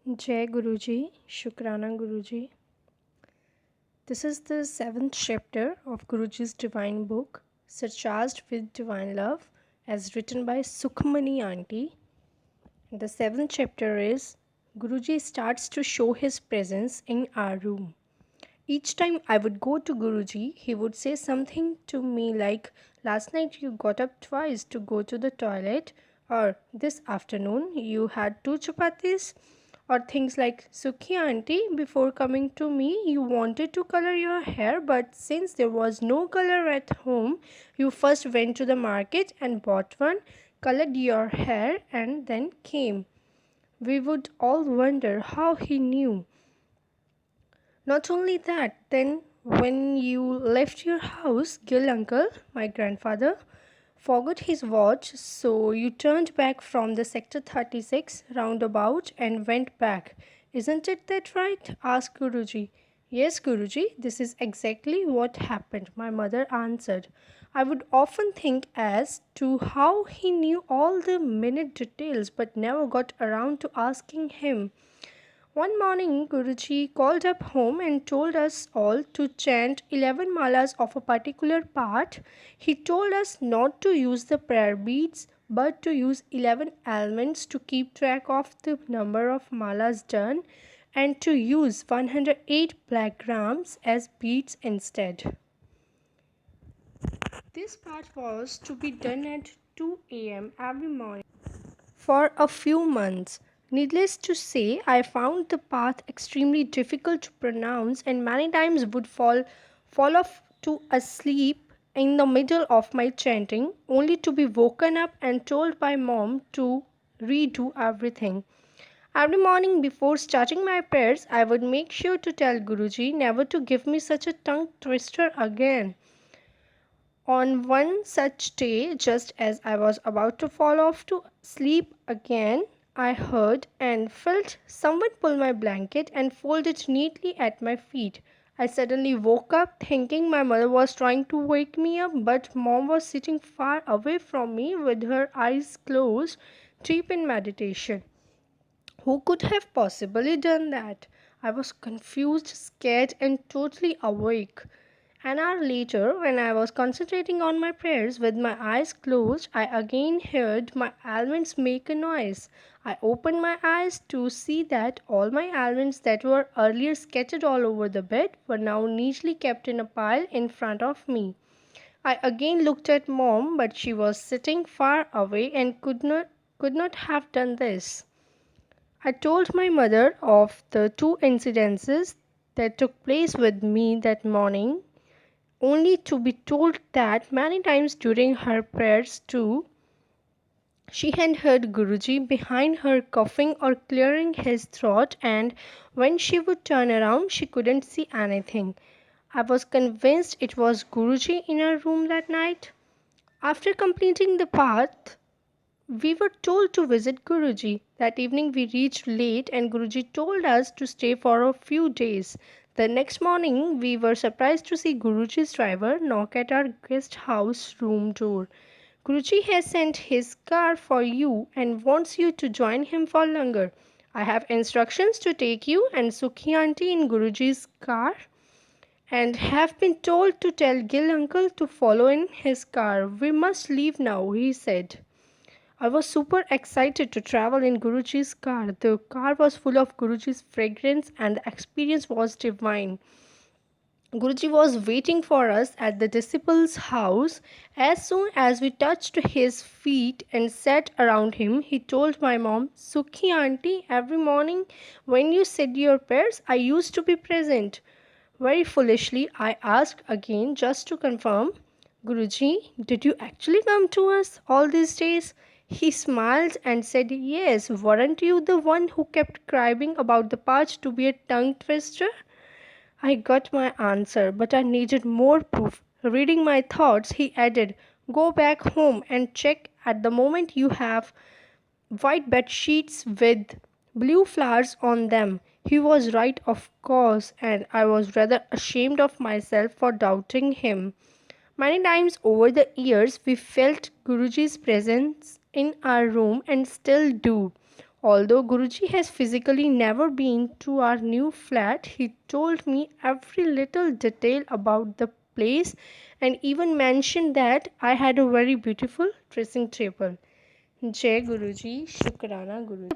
Jai Guruji, Shukrana Guruji. This is the seventh chapter of Guruji's divine book, Surcharged with Divine Love, as written by Sukhmani Aunty. The seventh chapter is Guruji starts to show his presence in our room. Each time I would go to Guruji, he would say something to me like, "Last night you got up twice to go to the toilet," or "This afternoon you had two chapatis," or things like, "Sukhi auntie, before coming to me, you wanted to color your hair, but since there was no color at home, you first went to the market and bought one, colored your hair, and then came." We would all wonder how he knew. Not only that, then when you left your house, Gil uncle, my grandfather, forgot his watch, so you turned back from the Sector 36 roundabout and went back. "Isn't it that right?" asked Guruji. "Yes, Guruji, this is exactly what happened," my mother answered. I would often think as to how he knew all the minute details but never got around to asking him. One morning, Guruji called up home and told us all to chant 11 malas of a particular part. He told us not to use the prayer beads but to use 11 elements to keep track of the number of malas done and to use 108 black grams as beads instead. This part was to be done at 2 a.m. every morning for a few months. Needless to say, I found the path extremely difficult to pronounce and many times would fall off to asleep in the middle of my chanting, only to be woken up and told by mom to redo everything. Every morning before starting my prayers, I would make sure to tell Guruji never to give me such a tongue twister again. On one such day, just as I was about to fall off to sleep again, I heard and felt someone pull my blanket and fold it neatly at my feet. I suddenly woke up thinking my mother was trying to wake me up, but mom was sitting far away from me with her eyes closed, deep in meditation. Who could have possibly done that? I was confused, scared, and totally awake. An hour later, when I was concentrating on my prayers with my eyes closed, I again heard my almonds make a noise. I opened my eyes to see that all my almonds that were earlier scattered all over the bed were now neatly kept in a pile in front of me. I again looked at mom, but she was sitting far away and could not have done this. I told my mother of the two incidences that took place with me that morning, only to be told that many times during her prayers too, she had heard Guruji behind her coughing or clearing his throat, and when she would turn around, she couldn't see anything. I was convinced it was Guruji in her room that night. After completing the path, we were told to visit Guruji. That evening we reached late and Guruji told us to stay for a few days. The next morning we were surprised to see Guruji's driver knock at our guest house room door. "Guruji has sent his car for you and wants you to join him for longer. I have instructions to take you and Sukhi auntie in Guruji's car and have been told to tell Gil uncle to follow in his car. We must leave now," he said. I was super excited to travel in Guruji's car. The car was full of Guruji's fragrance and the experience was divine. Guruji was waiting for us at the disciple's house. As soon as we touched his feet and sat around him, he told my mom, "Sukhi auntie, every morning when you said your prayers, I used to be present." Very foolishly, I asked again just to confirm, "Guruji, did you actually come to us all these days?" He smiled and said, "Yes, weren't you the one who kept crying about the patch to be a tongue twister?" I got my answer, but I needed more proof. Reading my thoughts, he added, "Go back home and check at the moment you have white bed sheets with blue flowers on them." He was right, of course, and I was rather ashamed of myself for doubting him. Many times over the years, we felt Guruji's presence in our room and still do. Although Guruji has physically never been to our new flat, he told me every little detail about the place and even mentioned that I had a very beautiful dressing table. Jai Guruji, Shukrana Guruji.